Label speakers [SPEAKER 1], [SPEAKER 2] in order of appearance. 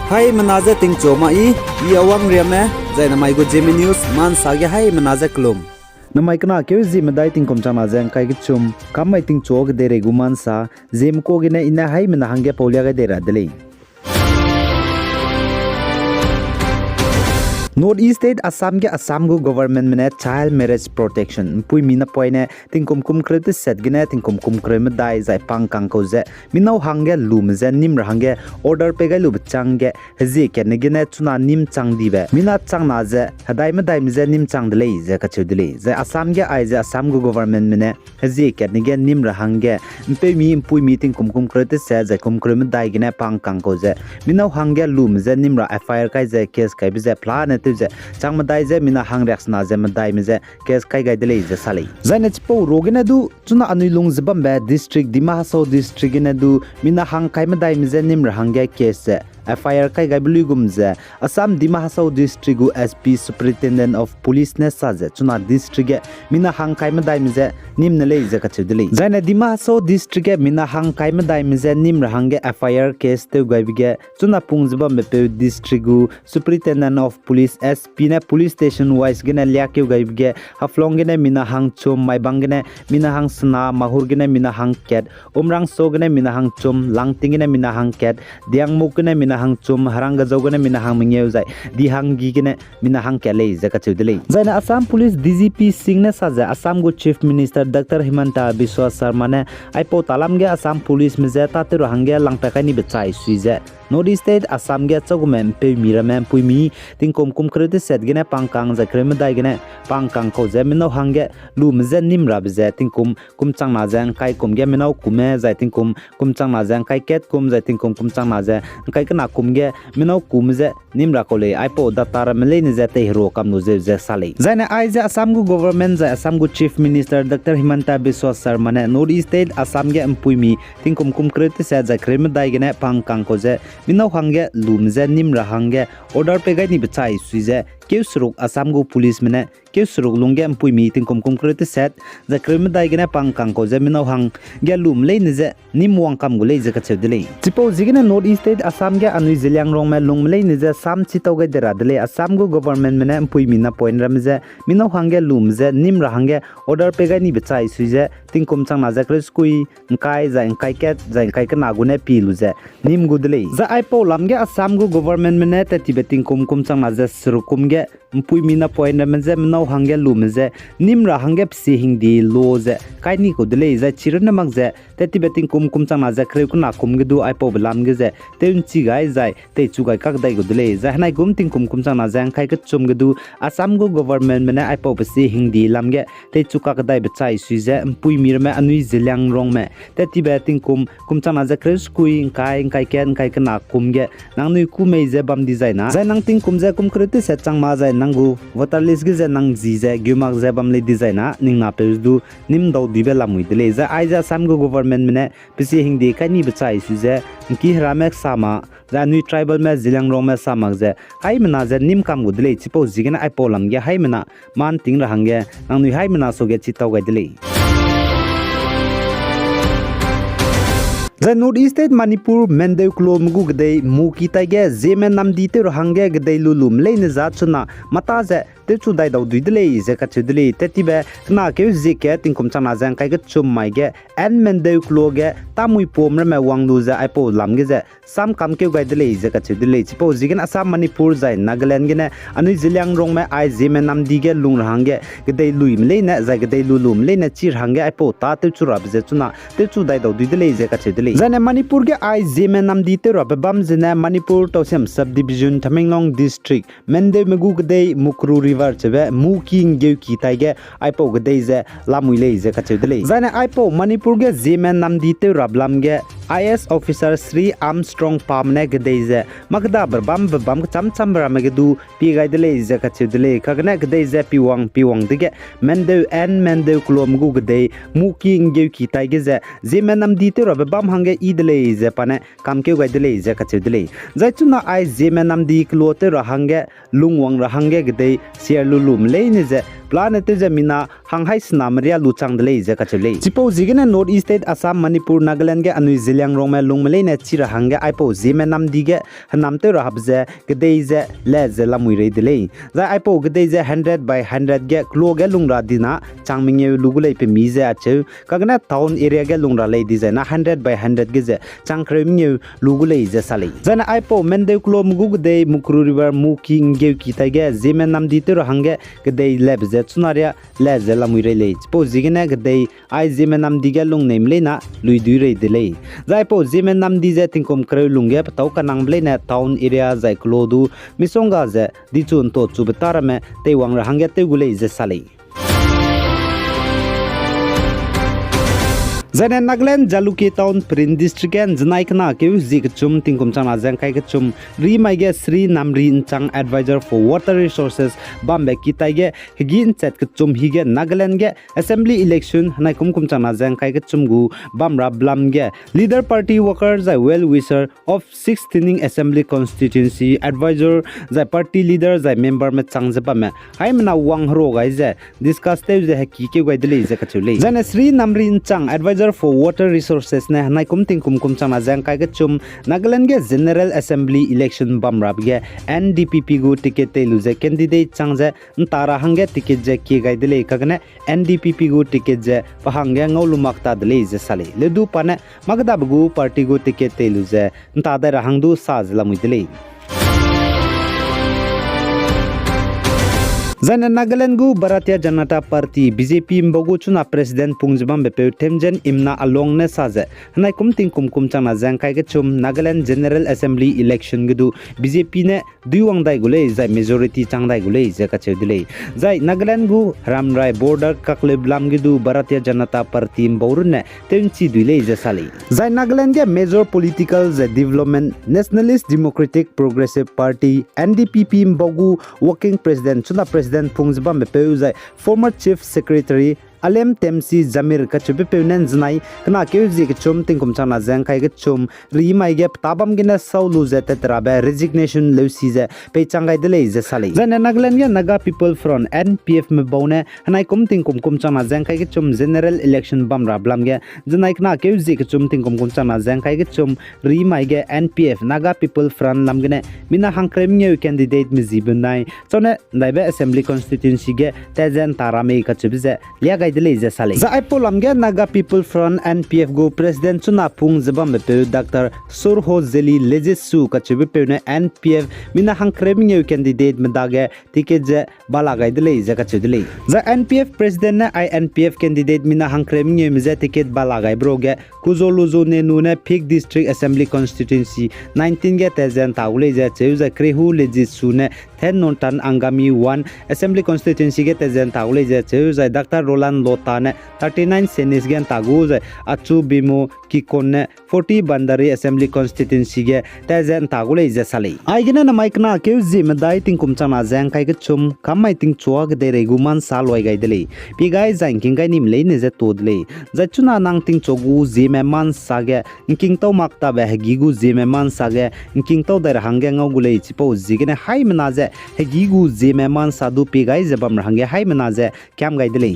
[SPEAKER 1] Hai menaza ting choma I awang riame zai namai go Zeme news man sage hai menaza klum namai kana ke Zeme dai ting kom chama jang kai gi chum kamai ting chog de re guman sa Zeme ko gi na ina hai mena hange paulia ga de ra dele North East State Assam के Assam को government में child marriage protection पुई Meena पॉइने तिंग कुम krait set गने तिंग कुम क्रे में दाई जाय पांग Kong को जे मीनाव हांगे लूम जे निम रहांगे order पे गै लुब चांगे हजे के नगने चुना निम चांग दिबे मीना चांग ना जे हदाई में दाई में जे निम चांग दले जे कछु दले जे Assam के आई जे Assam को government में हजे के नगे निम रहांगे पे मी पुई मीटिंग कुम क्रेत से जे कुम क्रे में दाई गने पांग कांग को जे मीनाव हांगे लूम जे निम रा FIR kai जे केस kai जे प्लान तुझे चांग मदाई जे मिना हांग रिएक्शन जे मदाई में जे केस kai gai दले जे साले जाने चपो रोगने दु चुना अनुलुंग जबम बे डिस्ट्रिक्ट दिमा हासो डिस्ट्रिक्ट ने दु मिना हांग kai मदाई में जे निम रहांगे case J FIR kai gai blugum je Assam Dima Hasau district gu SP superintendent of police ne sa je chuna district mina hang kai madai mi je nim ne lei je ka chudili jaina Dima Hasau district mina hang kai madai mi je nim rahange FIR case te gai bige chuna pungzba me pe district gu superintendent of police SP ne police station wise gene lya ke gai bige haflong gene mina hang chum mai bang gene mina hang sna mahur gene mina hang ket umrang so gene mina hang chum langting gene mina hang ket diang muk gene mina hang chum haranga jogane mina hang mingeu jai di hang gi gene mina hang kele jaka chudile jaina Assam police DGP Singh ne saja Assam go chief minister Dr Himanta Biswa Sharma ne aipo talam ge Assam police me jata te rohangya langta kai ni bechai suije North East State Assam ge chogmen pe miramem puimi ting kum krete set gene pangkang ja krem dai gene pangkang ko je minau hangge lum je nim rab je ting kum chang na jang kai kum ge minau kume ja ting kum chang na jang kai ket kum ja ting kum chang na ja kai kana kum ge minau kum je nim ra ko le aipo da tar mele ni je te hero kam no je sale jaina ai je Assam go government ja Assam go chief minister Dr Himanta Biswa Sharma ne North East State Assam ge puimi ting kum krete set ja krem dai gene pangkang ko je minau hangge lum je nim ra hangge order pe gai ni bechai suije keusruk Assam go police mene keusruk lungge pui meeting kum krete set ja krem dai gene pangkang ko je minau hang ge lum le ni je nim wang kam go le je ka chedele tipo jigene North East State Assam ge anui jilyang rong me lung le ni je sam chitau ge dera dele Assam go government mene pui mina point ram je minau hangge lum je nim ra hangge order pe gai ni bechai suije ting kum chang na ja kre skui kai ja kai ket ja kai ka na gune pi lu je nim go dele ja ai po lam ge Assam go government mene te tibeting kum chang na ja srukum ge pui mina point ram je minau hangge lum je nim ra hangge psi hindi lo je kai ni ko dele ja chirna mak je te tibeting kum chang na ja kre ku na kum ge du ai po lam ge je te chi gai jai te chu gai kak dai go dele ja hanai gum ting kum chang na jang kai ka chum ge du Assam go government mene ai po psi hindi lam ge te chu kak dai bechai sui je pui mir me anui jilyang rong me te tibeting kum chang na ja kre skui kai ken kai ka na kum ge nang nui ku me je bam design na ja nang ting kum je kum krete se chang ma ja nangu water list ge je nang ji je gyumak je bam le design na ning na pe du nim dau dibe lamui dele ja ai ja Assam go government mene pisi hindi kai ni bechai su je ki hramek sama ja nui tribal me jilyang rong me samak je hai mena je nim kam go dele chipo jigena ai polam ge hai mena man ting ra hangge nang nui hai mena so ge chitau ga dele The North East State Manipur Mendeu Klom gu gdei muki taige Zeme namdi te rohangge gdei lulum leine za chuna mata ze te chu dai dau duidle ze ka chudle te tibe na ke ze ke ting kum chana jang kai ge chum mai ge en Mendeu Klo ge tamui pom ra me wangdu ze ai po lam ge ze sam kam ke gai dle ze ka chudle chipo jigen Assam Manipur zai Nagaland ge ne anu jilyang rong me ai Zeme namdi ge lung rahangge gdei luim leine za gdei lulum leine chir hangge ai po ta te chu rab ze chuna te chu dai dau duidle ze ka chudle Zane Manipur ke ai Zeme namdi te rob bam zene Manipur Tosem subdivision Tamenglong district Mende megu gdei Mukru river chebe muking geu ki taige aipo gdei ze lamui le ze kachedele Zane aipo Manipur ge Zeme namdi te rob lam ge IS officer Sri Armstrong pamne gdei ze magda bam cham ramegedu pi gaidele ze kachedele kagne gdei ze piwang dige Mende en Mende klom gu gdei muking geu ki taige ze Zeme namdi te rob bam hange idle ze pane kamke gaidele ze kachedele zaituna ai Zeme namdi klote rahange lungwang rahange gdei siar lulum leine ze plan te jamina hanghai snamria luchang dele je kachule chipo jigene north east state Assam Manipur Nagaland ge anui zilyang rong me lungmele ne chira hanga aipo Zeme nam dige namte rahabje gdei je le je lamui re dele za aipo gdei je 100 by 100 ge klo ge lungra dina changmingye lugulei pe mi je achu kagna town area ge lungra lei di je na 100 by 100 ge je changkremnye lugulei je sale jana aipo mende klo mugu gdei mukru river muking ge kitai ge Zeme nam di te hange gdei leb je chunaria le je lamui re le chipo jigene gdei ai Zeme nam dige lung nem le na lui dui re dele za aipo Zeme nam di je tingkom kre lungge tau kanang ble na town area zai klodu misonga je di chun to chu betara me te wang ra hange te gule je sale Zane Nagaland Jaluke Town Prin District and Znaikna Kew Zik Chum Tingkum Chang Azang Kai Chum Rimaige Sri Namrin Chang Advisor for Water Resources Bambe Kitage Higin Chet Chum Hige Nagaland Ge Assembly Election Naikum Kum Chang Azang Kai Chum Gu Bamra Blam Ge Leader Party Workers a well wisher of 16th Assembly Constituency Advisor the Party Leader the Member Met Chang Zapame Haimna Wang Hro Gaize discuss the Hakike Guidele Zakachule Zane Sri Namrin Chang Advisor for Water Resources ne hanai kum chana jang kai chum Nagaland ge General Assembly Election bamrab ge NDPP go ticket te luje candidate changje ntara hange ticket je ki gai dele kagne NDPP go ticket je pahange ngolumak ta dele je sale ledu pane magdab go party go ticket te luje ntada rahangdu saz lamui dele Zana Nagaland gu Bharatiya Janata Party BJP mbogu chuna President Pungjbam bepe temjen imna along ne saze hanai kum chana jang kai ge chum Nagaland General Assembly Election gudu BJP ne duiwang dai gule zai majority changdai gule je ka chedile zai Nagaland gu Ramrai border kakle blam gudu Bharatiya Janata Party mborun ne tenchi duile je sali zai Nagaland ge major political development Nationalist Democratic Progressive Party NDPP mbogu working president chuna President Pungjbam bepe former Chief Secretary Alem Temsi Zamir kachupe peunen znai kana keuzi ke chum tingkum chana jang kai ke chum ri mai ge tabam gina saulu je tetrabe resignation leusi je pe changai dele je sale jana Nagaland ge Naga People Front NPF me bone hanai kum tingkum chana jang kai ke chum general election bamra blam ge znai kana keuzi ke chum tingkum chana jang kai ke chum ri mai ge NPF Naga People Front lam gene mina hangkrem new candidate me zibunai chone daibe assembly constituency ge tezen tarame kachubi je liagai za aipolam ge Naga People Front NPF go President chuna pung zabam bepe Dr. Surho Zeli Lejesu kachubi pe NPF mina hangkrem new candidate medage ticket je balagai dele za kachudele za NPF President na INPF candidate mina hangkrem new miza ticket balagai broge kuzoluzo ne nune Peak District Assembly Constituency 19 ge tezen taule za cheuza krehu Lejesu ne then nontan angami 1 Assembly Constituency ge tezen taule za cheuza Dr. Roland Lotane 39 senis gen taguz achu bimo kikone 40 bandari assembly constituency ge tezen tagule je sale aigena na maikna keu zime dai tingkum chana jang kai ge chum kamai ting chuak de reguman saloi gai dele pi gai jangking gai nim leine je todle jachuna nang ting chogu zime man sage king to makta be gigu zime man sage king to der hange ngogule chipo jigene hai mena je gigu zime man sadu pi gai je bam hange hai mena je kyam gai dele